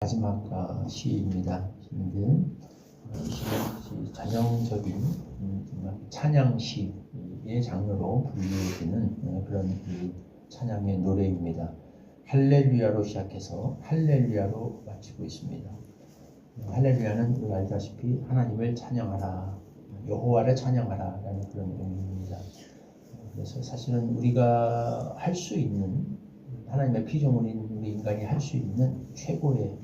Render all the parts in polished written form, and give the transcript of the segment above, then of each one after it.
마지막 시입니다. 시인데 시는 전형적인 찬양시의 장르로 분류되는 그런 찬양의 노래입니다. 할렐루야로 시작해서 할렐루야로 마치고 있습니다. 할렐루야는 우리가 알다시피 하나님을 찬양하라, 여호와를 찬양하라 라는 그런 의미입니다. 그래서 사실은 우리가 할 수 있는, 하나님의 피조물인 우리 인간이 할 수 있는 최고의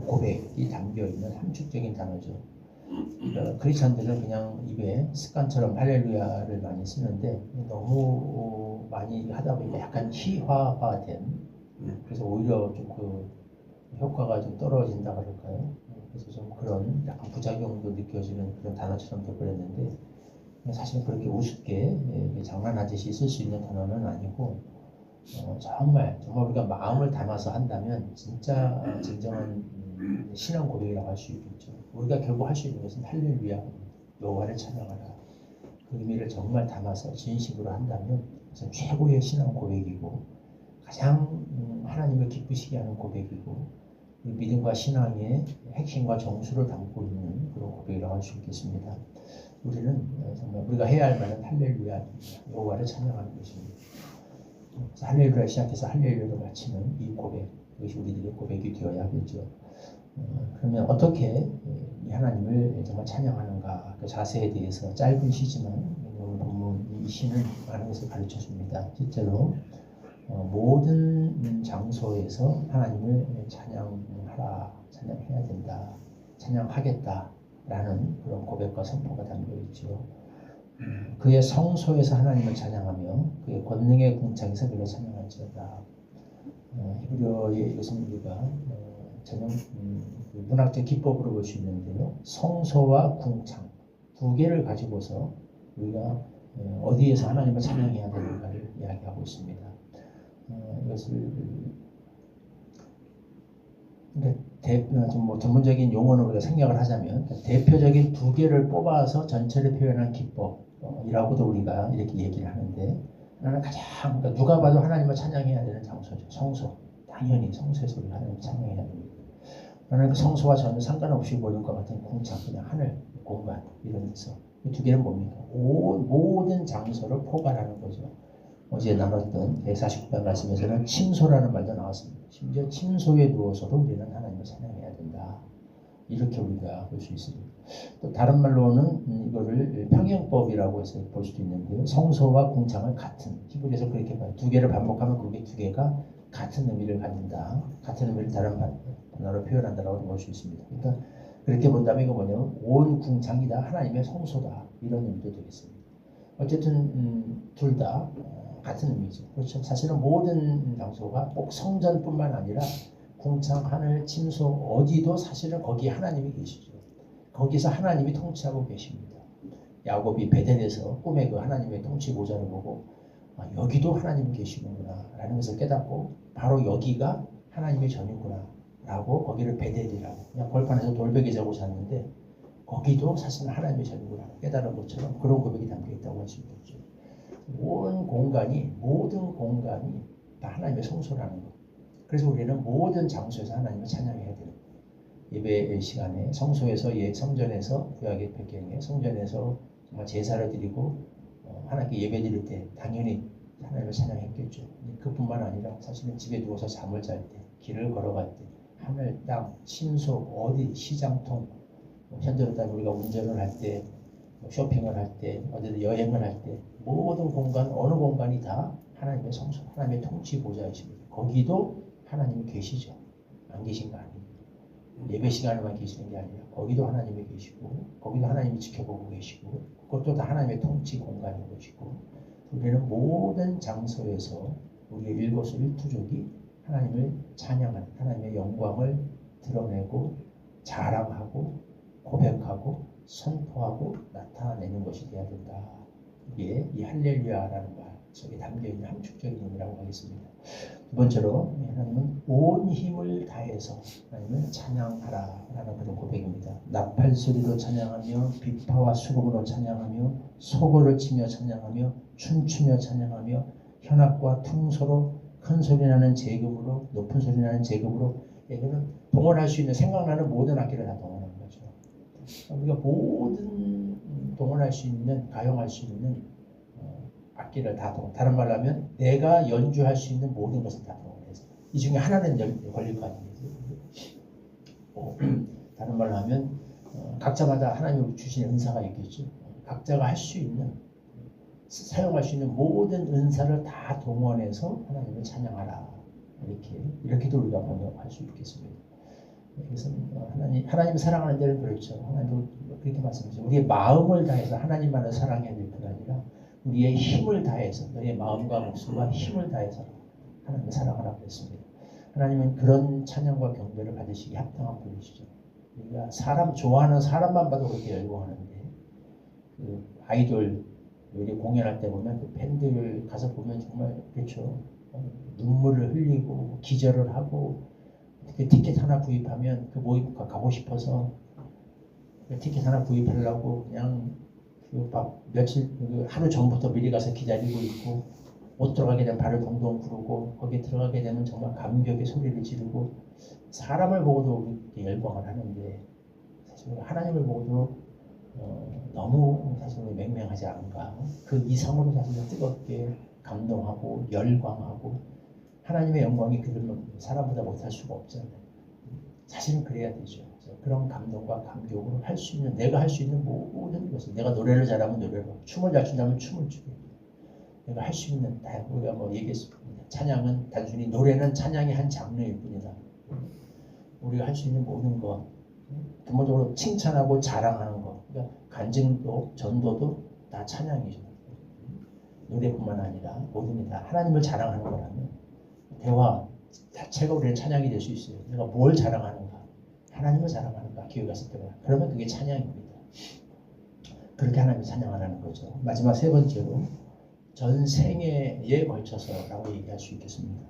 고백이 담겨있는 함축적인 단어죠. 크리스천들은 그냥 입에 습관처럼 할렐루야를 많이 쓰는데 너무 많이 하다 보니까 약간 희화화된, 그래서 오히려 좀 그 효과가 좀 떨어진다 그럴까요? 그래서 좀 그런 약간 부작용도 느껴지는 그런 단어처럼 돼버렸는데, 사실은 그렇게 우습게 장난하듯이 쓸 수 있는 단어는 아니고, 정말 우리가 마음을 담아서 한다면 진짜 진정한 신앙 고백이라고 할 수 있겠죠. 우리가 결국 할 수 있는 것은 할렐루야, 여호와를 찬양하라. 그 의미를 정말 담아서 진심으로 한다면 그것은 최고의 신앙 고백이고 가장 하나님을 기쁘시게 하는 고백이고 우리 믿음과 신앙의 핵심과 정수를 담고 있는 그런 고백이라고 할 수 있겠습니다. 우리는 정말 우리가 해야 할 말은 할렐루야, 여호와를 찬양하는 것입니다. 할렐루야 시작해서 할렐루야로 마치는 이 고백, 이것이 우리들의 고백이 되어야 하겠죠. 그러면 어떻게 이 하나님을 정말 찬양하는가, 그 자세에 대해서 짧은 시지만 오늘 본문 이 시는 많은 것을 가르쳐 줍니다. 실제로 모든 장소에서 하나님을 찬양하라, 찬양해야 된다, 찬양하겠다라는 그런 고백과 선포가 담겨 있죠. 그의 성소에서 하나님을 찬양하며 그의 권능의 궁창에서 그를 찬양할지어다. 히브리어의 이것은 우리가 전형 문학적 기법으로 볼 수 있는데요, 성소와 궁창 두 개를 가지고서 우리가 어디에서 하나님을 찬양해야 되는가를 이야기하고 있습니다. 이것을 좀 전문적인 용어로 우리가 생략을 하자면 대표적인 두 개를 뽑아서 전체를 표현한 기법이라고도 우리가 이렇게 얘기를 하는데, 하나는 가장 누가 봐도 하나님을 찬양해야 되는 장소죠. 성소. 당연히 성소에서 우리가 하나님을 찬양해야 됩니다. 하나는 그 성소와 전혀 상관없이 보일 것 같은 궁창, 그냥 하늘, 공간 이런 데서 이 두 개는 뭡니까? 모든 장소를 포괄하는 거죠. 어제 나눴던 149편 말씀에서는 침소라는 말도 나왔습니다. 심지어 침소에 누워서도 우리는 하나님을 찬양해야 된다, 이렇게 우리가 볼 수 있습니다. 또 다른 말로는 이거를 평행법이라고 해서 볼 수도 있는데요, 성소와 궁창을 같은, 히브리에서 그렇게 봐요. 두 개를 반복하면 그게 두 개가 같은 의미를 갖는다, 같은 의미를 다른 단어로 표현한다라고 볼 수 있습니다. 그러니까 그렇게 본다면 이거 뭐냐면 온 궁창이 다 하나님의 성소다, 이런 의미도 되겠습니다. 어쨌든 둘 다 같은 의미죠. 그렇죠. 사실은 모든 장소가 꼭 성전뿐만 아니라 궁창, 하늘, 침소 어디도 사실은 거기에 하나님이 계시죠. 거기서 하나님이 통치하고 계십니다. 야곱이 베델에서 꿈에 그 하나님의 통치 보좌를 보고 여기도 하나님이 계시는구나 라는 것을 깨닫고 바로 여기가 하나님의 전이구나 라고 거기를 베델이라고, 그냥 벌판에서 돌베개 자고 잤는데 거기도 사실은 하나님의 전이구나 깨달은 것처럼 그런 고백이 담겨 있다고 할 수 있겠죠. 온 공간이, 모든 공간이 다 하나님의 성소라는 것. 그래서 우리는 모든 장소에서 하나님을 찬양해야 되는 거예요. 예배 시간에 성소에서, 성전에서, 구약의 배경에 성전에서 정말 제사를 드리고 하나님께 예배 드릴 때 당연히 하나님을 찬양했겠죠. 그뿐만 아니라 사실은 집에 누워서 잠을 잘 때, 길을 걸어갈 때, 하늘, 땅, 침소, 어디, 시장통, 현재로 따지면 우리가 운전을 할 때, 쇼핑을 할 때, 어디든 여행을 할 때, 모든 공간, 어느 공간이 다 하나님의 성소, 하나님의 통치 보좌이십니다. 거기도 하나님이 계시죠. 안 계신 거 아니에요. 예배 시간에만 계시는 게 아니라 거기도 하나님이 계시고, 거기도 하나님이 지켜보고 계시고, 그것도 다 하나님의 통치 공간인 것이고, 우리는 모든 장소에서 우리의 일거수일투족이 하나님을 찬양하는, 하나님의 영광을 드러내고 자랑하고 고백하고 선포하고 나타내는 것이 되어야 된다. 이게 이 할렐루야라는 말 속에 담겨있는 함축적인 의미라고 하겠습니다. 두 번째로 하나님은 온 힘을 다해서 하나님을 찬양하라 라는 그런 고백입니다. 나팔소리로 찬양하며 비파와 수금으로 찬양하며 소고를 치며 찬양하며 춤추며 찬양하며 현악과 퉁소로 큰 소리 나는 제금으로, 높은 소리 나는 제금으로, 이거는 동원할 수 있는 생각나는 모든 악기를 다 동원하는 거죠. 우리가 모든 동원할 수 있는, 가용할 수 있는 악기를 다 다른 말로 하면 내가 연주할 수 있는 모든 것을 다 동원해서 이 중에 하나는 걸릴 거 아니에요. 다른 말로 하면 각자마다 하나님이 주신 은사가 있겠죠. 각자가 할 수 있는, 사용할 수 있는 모든 은사를 다 동원해서 하나님을 찬양하라. 이렇게도 우리가 번역할 수 있겠습니다. 그래서 하나님 사랑하는 데는 그렇죠. 하나님도 그렇게 말씀하시죠. 우리의 마음을 다해서 하나님만을 사랑해야 될 뿐 아니라 우리의 힘을 다해서, 너의 마음과 목숨과 힘을 다해서 하나님을 사랑하라고 했습니다. 하나님은 그런 찬양과 경배를 받으시기 합당한 분이시죠. 우리가 사람 좋아하는 사람만 봐도 그렇게 열광하는데, 그 아이돌 우리 공연할 때 보면 그 팬들 가서 보면 정말 그렇죠. 눈물을 흘리고 기절을 하고, 그 티켓 하나 구입하면 그 모임 가고 싶어서 그 티켓 하나 구입하려고 그냥 며칠 하루 전부터 미리 가서 기다리고 있고, 못 들어가게 되면 발을 동동 구르고, 거기에 들어가게 되면 정말 감격의 소리를 지르고, 사람을 보고도 이렇게 열광을 하는데 사실 하나님을 보고도 너무 사실 맹맹하지 않은가. 그 이상으로 사실 뜨겁게 감동하고 열광하고, 하나님의 영광이 그들은 사람보다 못할 수가 없잖아요. 사실은 그래야 되죠. 그런 감동과 감격으로 할 수 있는, 내가 할 수 있는 모든 것을, 내가 노래를 잘하면 노래로, 춤을 잘 춘다면 춤을 추게, 내가 할 수 있는, 우리가 얘기했습니다. 찬양은 단순히, 노래는 찬양의 한 장르일 뿐이다. 우리가 할 수 있는 모든 것, 기본적으로 칭찬하고 자랑하는 것, 그러니까 간증도 전도도 다 찬양이죠. 노래뿐만 아니라 모든 게 다 하나님을 자랑하는 거라면 대화 자체가 우리는 찬양이 될 수 있어요. 내가 뭘 자랑하는가? 하나님을 자랑하는가? 기회 갔을 때마다. 그러면 그게 찬양입니다. 그렇게 하나님을 찬양하라는 거죠. 마지막 세 번째로, 전 생애에 걸쳐서라고 얘기할 수 있겠습니다.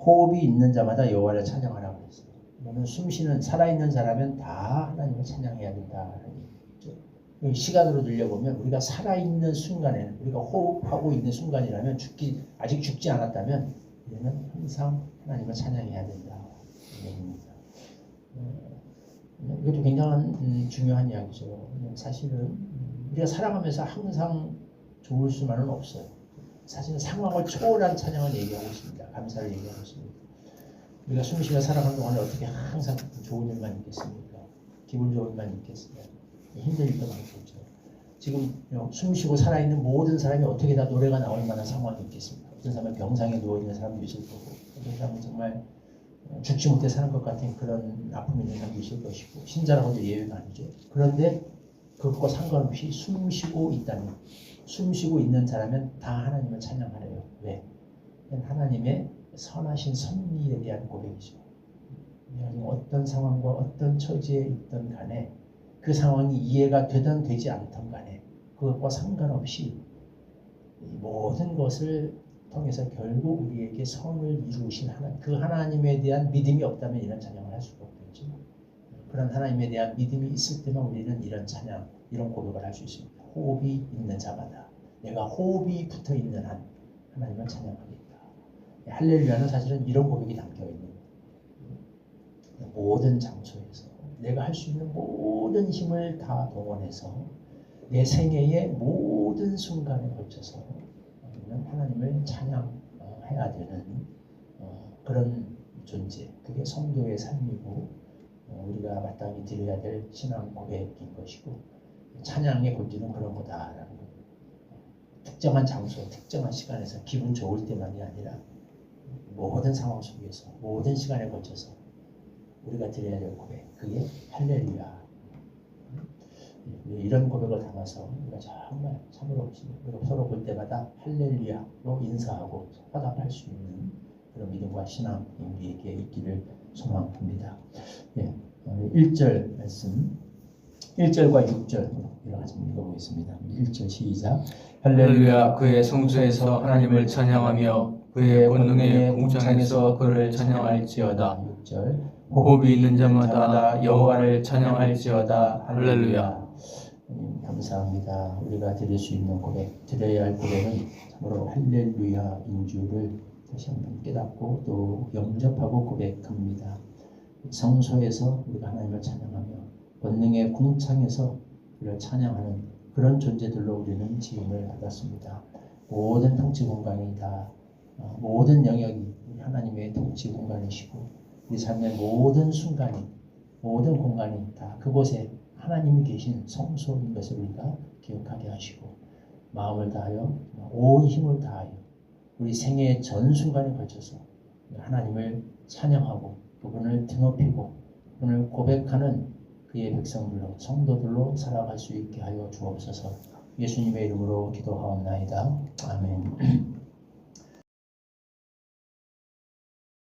호흡이 있는 자마다 여호와를 찬양하라고 했어요. 그러면 숨쉬는, 살아있는 자라면 다 하나님을 찬양해야 된다는 얘기죠. 시간으로 들려보면 우리가 살아있는 순간에는, 우리가 호흡하고 있는 순간이라면, 아직 죽지 않았다면 우리는 항상 하나님을 찬양해야 된다. 얘기입니다. 이것도 굉장히 중요한 이야기죠. 사실은 우리가 살아가면서 항상 좋을 수만은 없어요. 사실은 상황을 초월한 찬양을 얘기하고 있습니다. 감사를 얘기하고 있습니다. 우리가 숨쉬며 살아가는 동안에 어떻게 항상 좋은 일만 있겠습니까? 기분 좋은 일만 있겠습니까? 힘들 일도 많겠죠. 지금 숨쉬고 살아있는 모든 사람이 어떻게 다 노래가 나올 만한 상황이 있겠습니까? 어떤 사람은 병상에 누워있는 사람도 있을 거고, 어떤 사람은 정말 죽지 못해 사는 것 같은 그런 아픔이 있는 사람도 있을 것이고, 신자라고도 예외가 아니죠. 그런데 그것과 상관없이 숨쉬고 있다면, 숨쉬고 있는 자라면 다 하나님을 찬양하래요. 왜? 하나님의 선하신 섭리에 대한 고백이죠. 어떤 상황과 어떤 처지에 있던 간에, 그 상황이 이해가 되든 되지 않던 간에, 그것과 상관없이 모든 것을 통해서 결국 우리에게 선을 이루신 하나님, 그 하나님에 대한 믿음이 없다면 이런 찬양을 할 수가 없겠죠. 그런 하나님에 대한 믿음이 있을 때만 우리는 이런 찬양, 이런 고백을 할 수 있습니다. 호흡이 있는 자마다, 내가 호흡이 붙어 있는 한 하나님을 찬양하겠다. 할렐루야는 사실은 이런 고백이 담겨있는, 모든 장소에서 내가 할 수 있는 모든 힘을 다 동원해서 내 생애의 모든 순간에 걸쳐서 우리는 하나님을 찬양해야 되는 그런 존재, 그게 성도의 삶이고 우리가 마땅히 드려야 될 신앙 고백인 것이고, 찬양의 본질은 그런 거다라는 거예요. 특정한 장소, 특정한 시간에서 기분 좋을 때만이 아니라 모든 상황 속에서 모든 시간에 걸쳐서 우리가 드려야 될 고백, 그게 할렐루야. 이런 고백을 담아서 우리가 정말 참으로 우리가 서로 볼 때마다 할렐루야로 인사하고 화답할 수 있는 그런 믿음과 신앙이 우리에게 있기를 소망합니다. 1절 말씀, 1절과 6절 같이 읽어보겠습니다. 1절 시작. 할렐루야. 그의 성소에서 하나님을 찬양하며 그의 권능의 궁창에서 그를 찬양할지어다. 6절. 호흡이 있는 자마다 여호와를 찬양할지어다. 할렐루야. 감사합니다. 우리가 드릴 수 있는 고백, 드려야 할 고백은 참으로 할렐루야인 줄을 다시 한번 깨닫고 또 영접하고 고백합니다. 성소에서 우리가 하나님을 찬양하며 권능의 궁창에서 그를 찬양하는 그런 존재들로 우리는 지음을 받았습니다. 모든 통치 공간이 다 모든 영역이 우리 하나님의 통치 공간이시고 우리 삶의 모든 순간이 모든 공간이 다 그곳에 하나님이 계신 성소인 것을 우리가 기억하게 하시고 마음을 다하여 온 힘을 다하여 우리 생애의 전 순간에 걸쳐서 하나님을 찬양하고 그분을 드높이고 그분을 고백하는 그의 백성들로 성도들로 살아갈 수 있게 하여 주옵소서. 예수님의 이름으로 기도하옵나이다. 아멘.